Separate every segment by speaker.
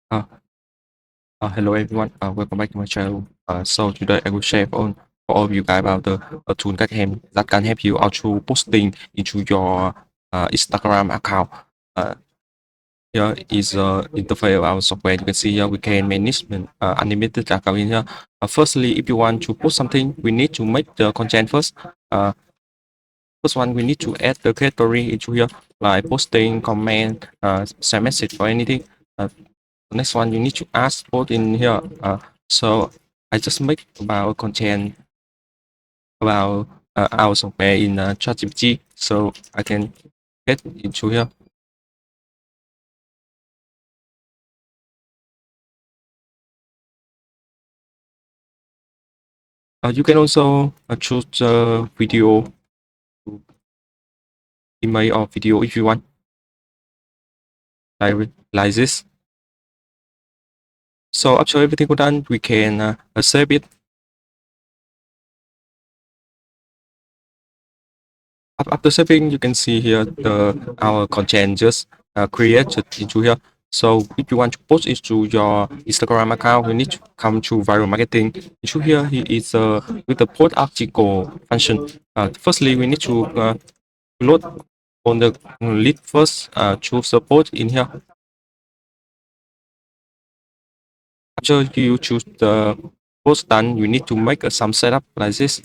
Speaker 1: Uh, Hello everyone, welcome back to my channel. So today I will share for all of you guys about the tool that can help you out to posting into your Instagram account. Uh, Here is interface of our software. You can see here we can manage unlimited account in here. Firstly, if you want to post something, we need to make the content first. First one, we need to add the category into here, like posting, comment, send message or anything. The next one, you need to add spot in here. So I just make about content about our software in ChatGPT, so I can get into here. You can also choose video, image or video if you want, like this. So after everything done, we can save it. After saving, you can see here our content just created into here. So if you want to post it to your Instagram account, you need to come to viral marketing. Into here, is with the post article function. Firstly, we need to load on the lead first. Choose the post in here. After you choose the post done, you need to make some setup like this.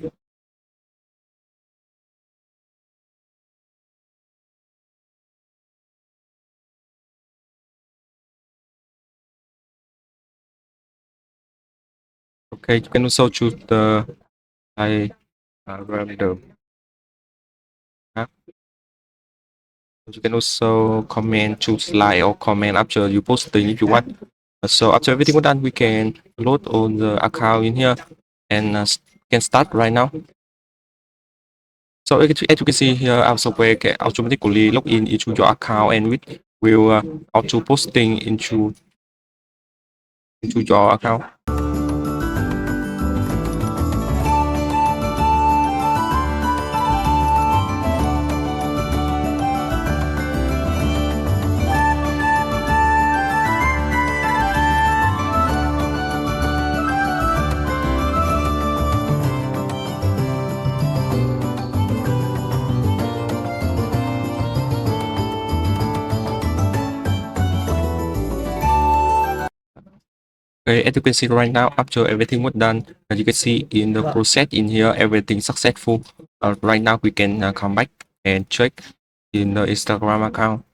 Speaker 1: Okay, you can also choose the I random. You can also comment, choose like or comment after you posting if you want. So after everything done, we can load on the account in here and can start right now. So as you can see here, our software can automatically log in into your account and we will auto posting into your account. Okay, as you can see right now, after everything was done, as you can see in the process in here, everything successful. Right now, we can come back and check in the Instagram account.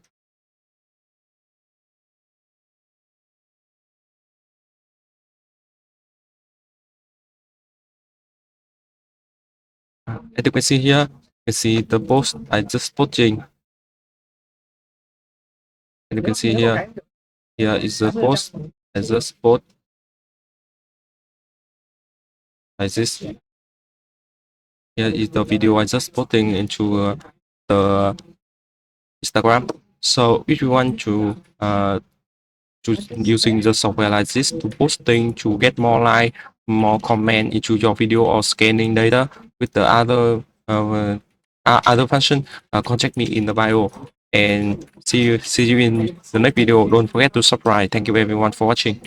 Speaker 1: As you can see here, you can see the post I just posting. And you can see here is the post I just post like this. Here is the video I just putting into the Instagram. So if you want to using the software like this to posting to get more like more comment into your video or scanning data with the other function, contact me in the bio and see you in the next video. Don't forget to subscribe. Thank you everyone for watching.